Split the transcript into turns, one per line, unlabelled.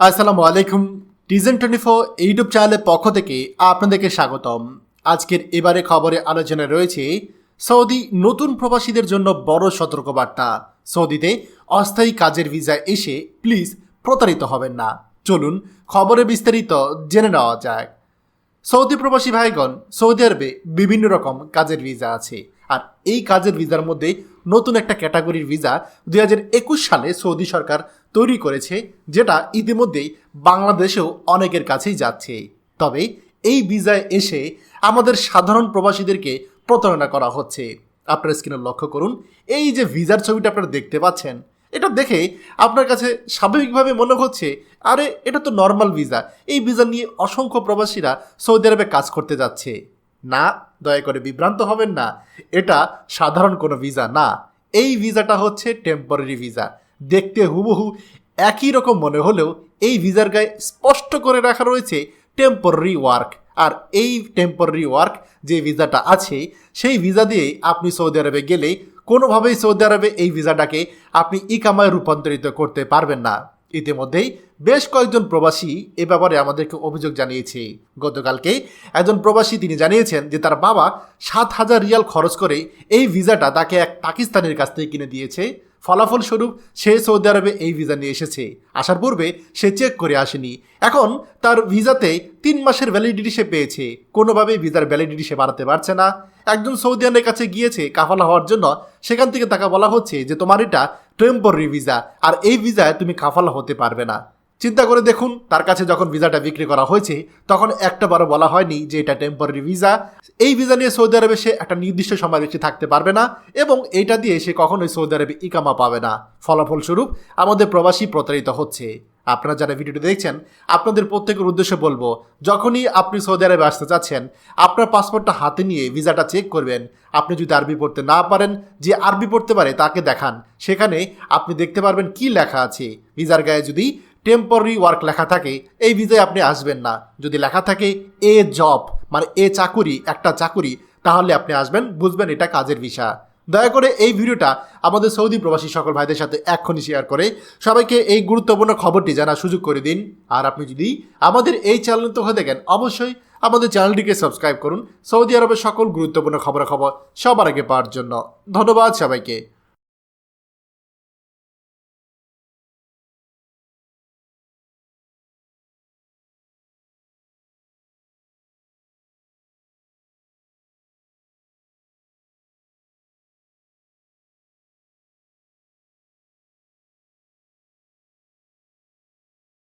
আসসালামু আলাইকুম। টিজেন 24 ইউটিউব চ্যানেলের পক্ষ থেকে আপনাদেরকে স্বাগতম। আজকের এবারে খবরে আলোচনা রয়েছে সৌদি নতুন প্রবাসীদের জন্য বড় সতর্কবার্তা। সৌদিতে অস্থায়ী কাজের ভিসা এসে প্লিজ প্রতারিত হবেন না। চলুন খবরে বিস্তারিত জেনে নেওয়া যায়। সৌদি প্রবাসী ভাইগণ, সৌদি আরবে বিভিন্ন রকম কাজের ভিসা আছে, আর এই কাজের ভিসার মধ্যে নতুন একটা ক্যাটাগরির ভিসা 2021 সালে সৌদি সরকার তৈরি করেছে, যেটা ইতিমধ্যেই বাংলাদেশেও অনেকের কাছেই যাচ্ছে। তবে এই ভিসায় এসে আমাদের সাধারণ প্রবাসীদেরকে প্রতারণা করা হচ্ছে। আপনারা স্ক্রিনে লক্ষ্য করুন, এই যে ভিসার ছবিটা আপনারা দেখতে পাচ্ছেন, এটা দেখে আপনার কাছে স্বাভাবিকভাবে মনে হচ্ছে আরে এটা তো নর্মাল ভিসা, এই ভিসা নিয়ে অসংখ্য প্রবাসীরা সৌদি আরবে কাজ করতে যাচ্ছে। না, দয়া করে বিভ্রান্ত হবেন না, এটা সাধারণ কোনো ভিসা না। এই ভিসাটা হচ্ছে টেম্পোরারি ভিসা। দেখতে হুবহু একই রকম মনে হলেও এই ভিসার গায়ে স্পষ্ট করে রাখা রয়েছে টেম্পোরারি ওয়ার্ক। আর এই টেম্পোরারি ওয়ার্ক যে ভিসাটা আছে, সেই ভিসা দিয়ে আপনি সৌদি আরবে গেলে কোনোভাবেই সৌদি আরবে এই ভিসাটাকে আপনি ইকামায় রূপান্তরিত করতে পারবেন না। ইতিমধ্যেই বেশ কয়েকজন প্রবাসী এ ব্যাপারে আমাদেরকে অভিযোগ জানিয়েছে। গতকালকে একজন প্রবাসী তিনি জানিয়েছেন যে তার বাবা 7,000 রিয়াল খরচ করে এই ভিসাটা তাকে এক পাকিস্তানের কাছ থেকে কিনে দিয়েছে। ফলাফলস্বরূপ সে সৌদি আরবে এই ভিসা নিয়ে এসেছে। আসার পূর্বে সে চেক করে আসেনি। এখন তার ভিসাতে 3 মাসের ভ্যালিডিটি সে পেয়েছে, কোনোভাবেই ভিসার ভ্যালিডিটি সে বাড়াতে পারছে না। একজন সৌদিয়ানের কাছে গিয়েছে কাফালা হওয়ার জন্য, সেখান থেকে তাকে বলা হচ্ছে যে তোমার এটা টেম্পোরারি ভিসা, আর এই ভিসায় তুমি কাফালা হতে পারবে না। চিন্তা করে দেখুন, তার কাছে যখন ভিসাটা বিক্রি করা হয়েছে তখন একটাবারও বলা হয়নি যে এটা টেম্পোরারি ভিসা। এই ভিসা নিয়ে সৌদি আরবে সে একটা নির্দিষ্ট সময় বেশি থাকতে পারবে না, এবং এইটা দিয়ে সে কখনোই সৌদি আরবে ইকামা পাবে না। ফলাফলস্বরূপ আমাদের প্রবাসী প্রতারিত হচ্ছে। আপনারা যারা ভিডিওটি দেখছেন, আপনাদের প্রত্যেকের উদ্দেশ্যে বলবো, যখনই আপনি সৌদি আরবে আসতে চাচ্ছেন, আপনার পাসপোর্টটা হাতে নিয়ে ভিসাটা চেক করবেন। আপনি যদি আরবি পড়তে না পারেন, যে আরবি পড়তে পারে তাকে দেখান। সেখানে আপনি দেখতে পারবেন কি লেখা আছে। ভিসার গায়ে যদি টেম্পোরারি ওয়ার্ক লেখা থাকে, এই ভিসায় আপনি আসবেন না। যদি লেখা থাকে এ জব, মানে এ চাকুরি, একটা চাকুরি, তাহলে আপনি আসবেন, বুঝবেন এটা কাজের ভিসা। দয়া করে এই ভিডিওটা আমাদের সৌদি প্রবাসী সকল ভাইদের সাথে এক্ষুনি শেয়ার করে সবাইকে এই গুরুত্বপূর্ণ খবরটি জানার সুযোগ করে দিন। আর আপনি যদি আমাদের এই চ্যানেল তো হয়ে দেখেন, অবশ্যই আমাদের চ্যানেলটিকে সাবস্ক্রাইব করুন সৌদি আরবের সকল গুরুত্বপূর্ণ খবরাখবর সবার আগে পাওয়ার জন্য। ধন্যবাদ সবাইকে।